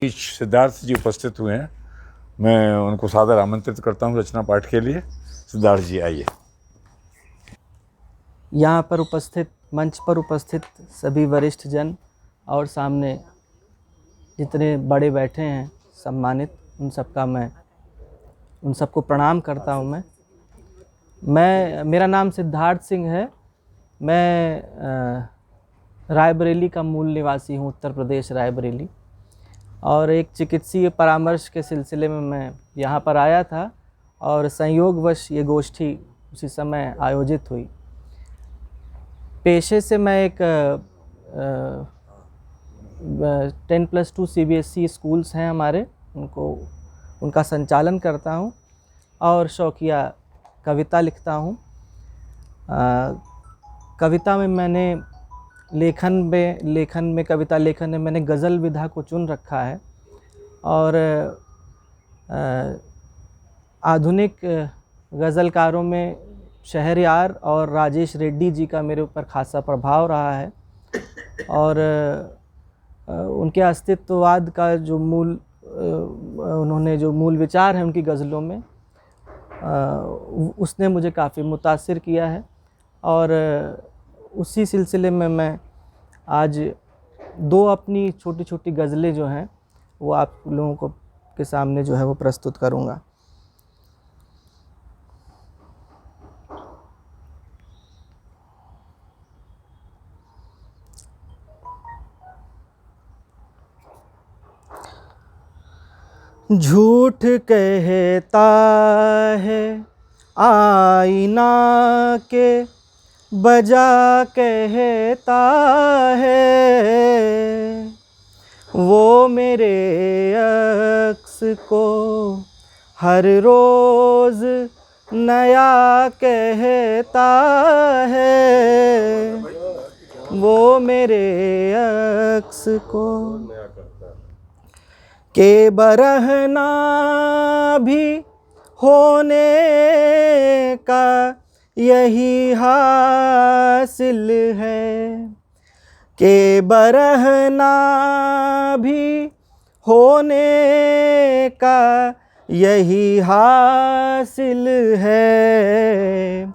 बीच सिद्धार्थ जी उपस्थित हुए हैं। मैं उनको सादर आमंत्रित करता हूँ रचना पाठ के लिए। सिद्धार्थ जी आइए। यहाँ पर उपस्थित, मंच पर उपस्थित सभी वरिष्ठ जन और सामने जितने बड़े बैठे हैं सम्मानित, उन सबको प्रणाम करता हूँ। मेरा नाम सिद्धार्थ सिंह है। मैं रायबरेली का मूल निवासी हूँ, उत्तर प्रदेश रायबरेली। और एक चिकित्सीय परामर्श के सिलसिले में मैं यहाँ पर आया था और संयोगवश ये गोष्ठी उसी समय आयोजित हुई। पेशे से मैं एक 10+2 CBSE स्कूल्स हैं हमारे, उनका संचालन करता हूँ और शौकिया कविता लिखता हूँ। कविता में मैंने कविता लेखन में मैंने गज़ल विधा को चुन रखा है और आधुनिक गज़लकारों में शहरयार और राजेश रेड्डी जी का मेरे ऊपर खासा प्रभाव रहा है। और उनके अस्तित्ववाद का उन्होंने जो मूल विचार है उनकी गज़लों में, उसने मुझे काफ़ी मुतासिर किया है। और उसी सिलसिले में मैं आज 2 अपनी छोटी छोटी गज़लें जो हैं वो आप लोगों के सामने जो है वो प्रस्तुत करूँगा। झूठ कहता है आईना के बजा कहता है, वो मेरे अक्स को हर रोज़ नया कहता है, वो मेरे अक्स को के बरहना भी होने का यही हासिल है, के बरहना भी होने का यही हासिल है,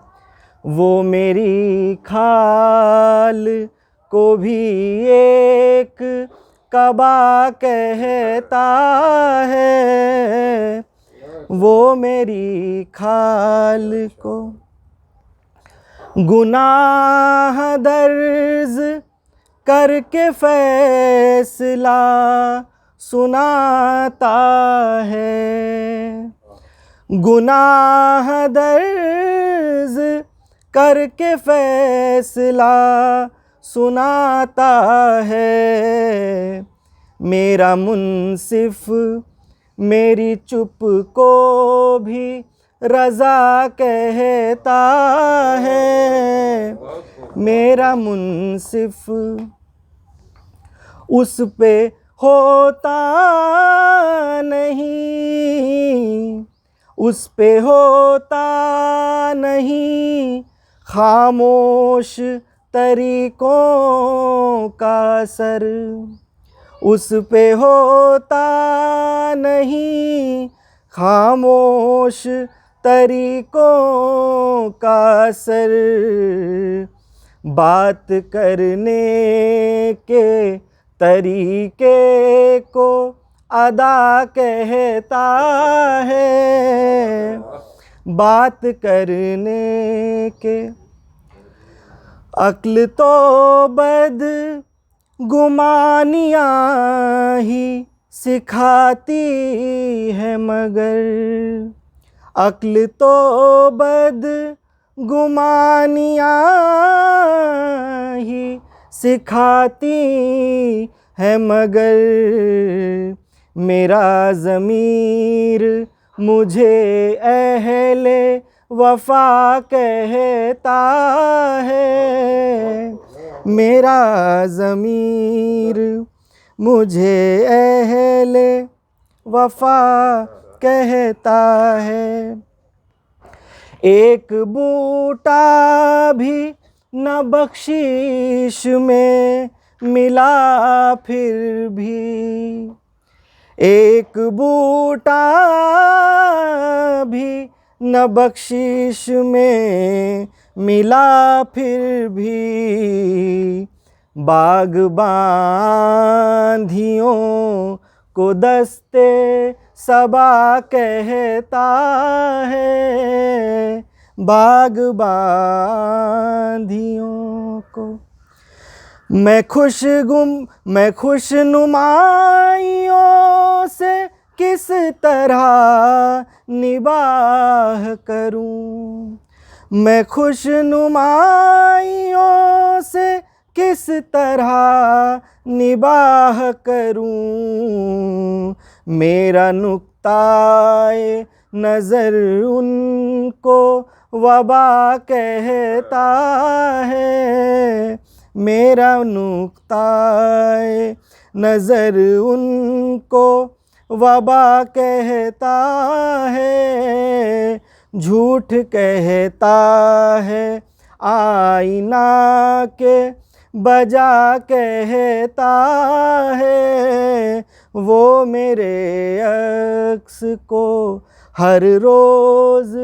वो मेरी खाल को भी एक कबा कहता है, वो मेरी खाल को गुनाह दर्ज करके फैसला सुनाता है, गुनाह दर्ज करके फैसला सुनाता है, मेरा मुंसिफ मेरी चुप को भी रज़ा कहता है, मेरा मुंसिफ उस पे होता नहीं, उस पे होता नहीं खामोश तरीकों का असर, उस पे होता नहीं खामोश तरीकों का असर, बात करने के तरीके को अदा कहता है, बात करने के अक्ल तो बद गुमानियाँ ही सिखाती है, मगर अक्ल तो बद गुमानियाँ ही सिखाती है, मगर मेरा ज़मीर मुझे अहले वफ़ा कहता है, मेरा ज़मीर मुझे अहले वफ़ा कहता है, एक बूटा भी न बख्शीश में मिला फिर भी, एक बूटा भी न बख्शिश में मिला फिर भी, बाग़बांधियों को दस्ते सबा कहता है, बाग़बांधियों को। मैं खुशनुमाइयों से किस तरह निबाह करूं, मैं खुशनुमाइयों से किस तरह निबाह करूं, मेरा नुक्ताए नज़र उनको वबा कहता है, मेरा नुक्ताए नज़र उनको वबा कहता है, झूठ कहता है आईना के बजा कहता है, वो मेरे अक्स को हर रोज़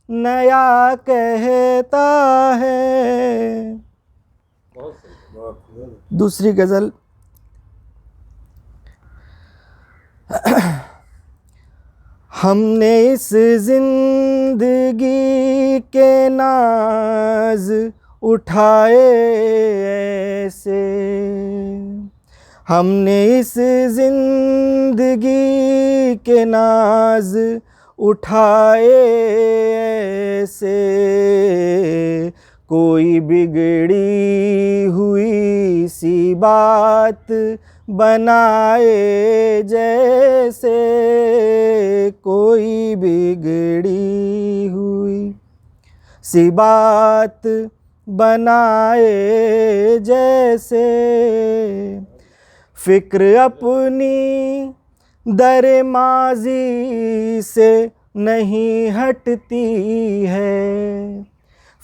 नया कहता है। दूसरी गज़ल। हमने इस जिंदगी के नाज उठाए ऐसे, हमने इस जिंदगी के नाज उठाए ऐसे, कोई बिगड़ी हुई सी बात बनाए जैसे, कोई बिगड़ी हुई सी बात बनाए जैसे, फिक्र अपनी दर माज़ी से नहीं हटती है,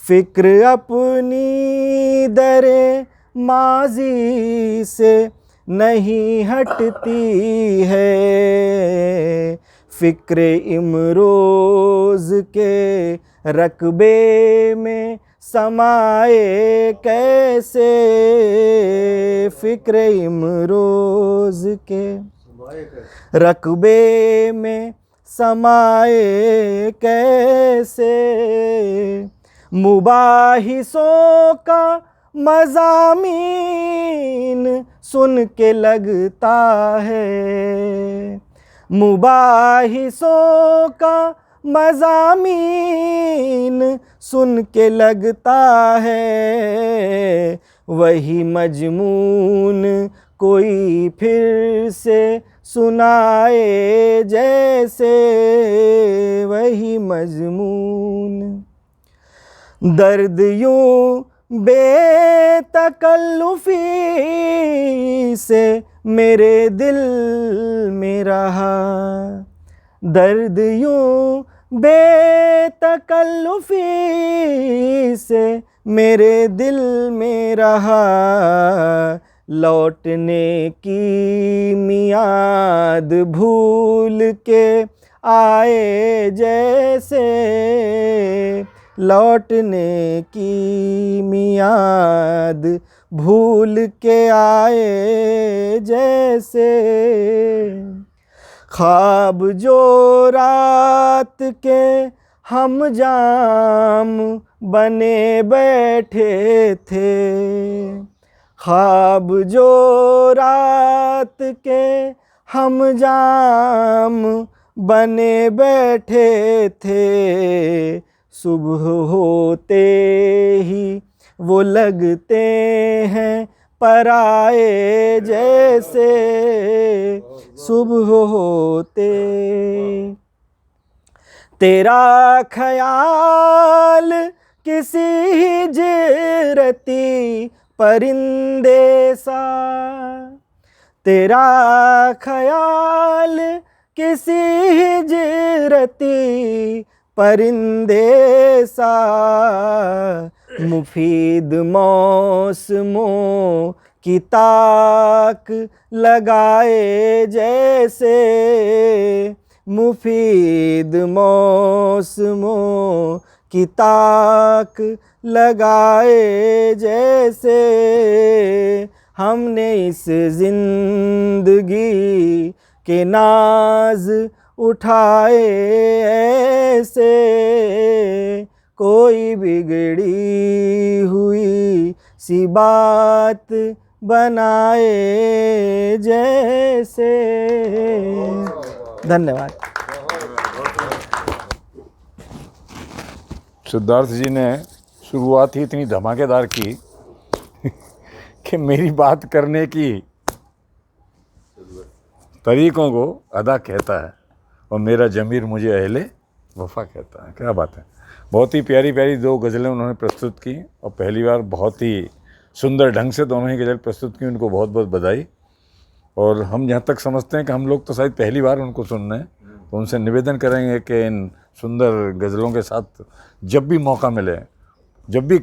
फिक्र अपनी दर माज़ी से नहीं हटती है, फ़िक्र इमरोज़ के रकबे में समाए कैसे, फ़िक्र इमरोज़ के रकबे में समाए कैसे, मुबाहिसों का मज़ामीन सुन के लगता है, मुबाहिसों का मज़ामीन सुन के लगता है, वही मजमून कोई फिर से सुनाए जैसे, वही मजमून। दर्द यूं बेतकल्लुफ़ी से मेरे दिल में रहा, दर्द यूं बेतकल्लुफ़ी से मेरे दिल में रहा, लौटने की मियाद भूल के आए जैसे, लौटने की मियाद भूल के आए जैसे, ख्वाब जो रात के हम जाम बने बैठे थे, ख्वाब जो रात के हम जाम बने बैठे थे, सुबह होते ही वो लगते हैं पराए जैसे, सुबह होते तेरा ख्याल किसी हिजरती परिंदे सा, तेरा ख्याल किसी हिजरती परिंदे सा, मुफीद मौसमों की ताक लगाए जैसे, मुफीद मौसमों की ताक लगाए जैसे, हमने इस जिंदगी के नाज उठाए ऐसे, कोई बिगड़ी हुई सी बात बनाए जैसे। धन्यवाद। सिद्धार्थ जी ने शुरुआत ही इतनी धमाकेदार की कि मेरी बात करने की तरीक़ों को अदा कहता है और मेरा ज़मीर मुझे अहले वफ़ा कहता है। क्या बात है। बहुत ही प्यारी प्यारी 2 गज़लें उन्होंने प्रस्तुत की और पहली बार बहुत ही सुंदर ढंग से दोनों ही गज़ल प्रस्तुत की। उनको बहुत बहुत बधाई। और हम जहाँ तक समझते हैं कि हम लोग तो शायद पहली बार उनको सुन रहे हैं, तो उनसे निवेदन करेंगे कि इन सुंदर गज़लों के साथ जब भी मौका मिले, जब भी